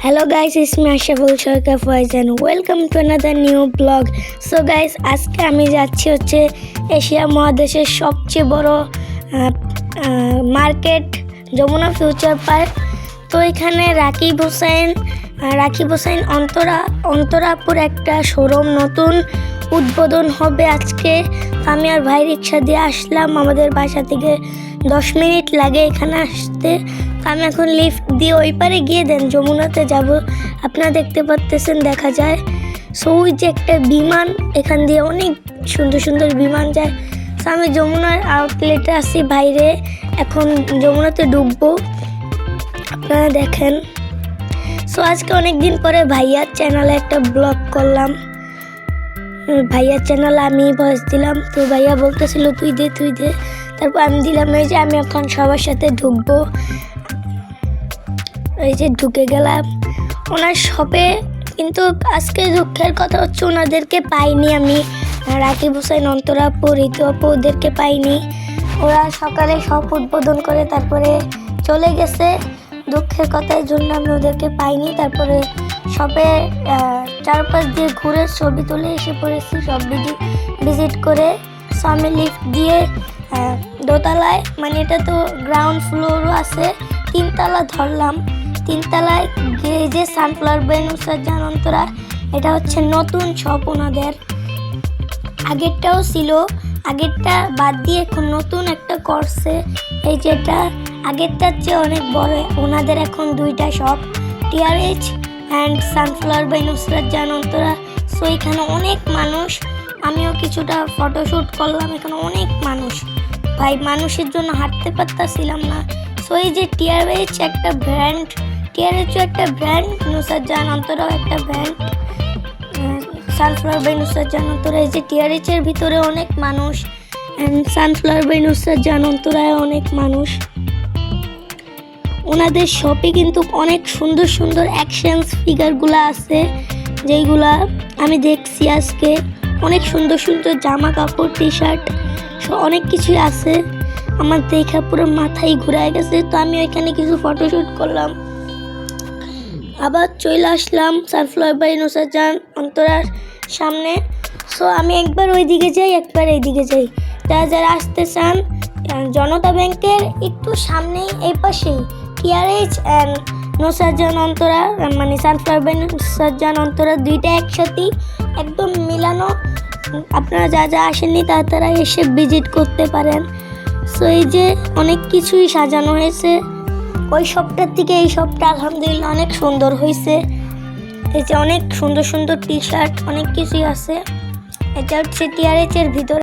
Hello guys, it's me Ashaful Sharka Faiz and welcome to another new vlog. So guys, আজকে আমি যাচ্ছি হচ্ছে Asia মহাদেশের সবচেয়ে বড় মার্কেট যমুনা ফিউচার পার্ক। তো এখানে রাকিব হোসেন অন্তরাপুর একটা শোরুম নতুন উদ্বোধন হবে আজকে। আমি আর ভাই রিক্সা দিয়ে আসলাম, আমাদের বাসা থেকে 10 মিনিট লাগে এখানে আসতে। আমি এখন লিফট দিয়ে ওই পারে গিয়ে দেন যমুনাতে যাব। আপনারা দেখতে পাচ্ছেন, দেখা যায়। সো ওই যে একটা বিমান, এখান দিয়ে অনেক সুন্দর সুন্দর বিমান যায়। সো আমি যমুনার আউটলেটে আসি বাইরে, এখন যমুনাতে ঢুকবো, আপনারা দেখেন। সো আজকে অনেক দিন পরে ভাইয়ার চ্যানেলে একটা ব্লগ করলাম। ভাইয়ার চ্যানেলে আমি ভয়েস দিলাম, তো ভাইয়া বলতেছিল তুই দে। তারপর আমি দিলাম। এই যে আমি এখন সবার সাথে ঢুকবো, এই যে ঢুকে গেলাম ওনার শপে। কিন্তু আজকে দুঃখের কথা হচ্ছে ওনাদেরকে পাইনি আমি, রাকিব হোসেন অন্তরাপু ঋতু আপু ওদেরকে পাইনি। ওরা সকালে সব উদ্বোধন করে তারপরে চলে গেছে। দুঃখের কথার জন্য আমি ওদেরকে পাইনি। তারপরে শপে চারপাশ দিয়ে ঘুরে ছবি তুলে এসে পড়েছি, সব ভিজিট করে। সো আমি লিফট দিয়ে দোতলায়, মানে এটা তো গ্রাউন্ড ফ্লোরও আছে, 3 তলা ধরলাম। 3 তলায় গিয়ে যে সানফ্লাওয়ার বেনুসার জানন্তরা, এটা হচ্ছে নতুন শপ ওনাদের। আগেরটাও ছিল, আগেরটা বাদ দিয়ে এখন নতুন একটা করছে। এই যেটা আগেরটার চেয়ে অনেক বড়। ওনাদের এখন 2টা শপ, TRH অ্যান্ড সানফ্লাওয়ার বেনুসার জানন্তরা। সো এখানে অনেক মানুষ, আমিও কিছুটা ফটোশ্যুট করলাম। এখানে অনেক মানুষ, ভাই মানুষের জন্য হাঁটতে পারতাছিলাম না। সো এই যে TRH একটা ব্র্যান্ড, TRHও একটা ব্র্যান্ড, নুসরাত জাহান অন্তরাও একটা brand, sunflower by Nusrat Jahan Antara. এই যে TRH এর ভিতরে অনেক মানুষ, and sunflower by Nusrat Jahan অন্তরায় অনেক মানুষ। ওনাদের শপে কিন্তু অনেক সুন্দর সুন্দর অ্যাকশনস ফিগারগুলো আছে, যেইগুলা আমি দেখছি আজকে। অনেক সুন্দর সুন্দর জামা কাপড়, টি-শার্ট, অনেক কিছুই আছে। আমার দেখা পুরো মাথায় ঘুরায় গেছে। তো আমি ওইখানে কিছু ফটোশ্যুট করলাম, আবার চলে আসলাম সানফ্লাওয়ার বাই নুসরাত জাহান অন্তরার সামনে। সো আমি একবার ওই দিকে যাই, একবার এই দিকে যাই। যারা আসতে চান, জনতা ব্যাংকের একটু সামনেই এই পাশেই TRH অ্যান্ড নুসরাত জাহান অন্তরা, মানে সানফ্লাওয়ার বাই নুসরাত জাহান অন্তরা, 2টা একসাথেই একদম মিলানো। আপনারা যা আসেননি তারা এসে ভিজিট করতে পারেন। সো এই যে অনেক কিছুই সাজানো হয়েছে। ওই শপটার থেকে এই শপটা আলহামদুলিল্লাহ অনেক সুন্দর হয়েছে। এই যে অনেক সুন্দর সুন্দর টি-শার্ট, অনেক কিছুই আছে। এটা হচ্ছে TRH এর ভিতরে।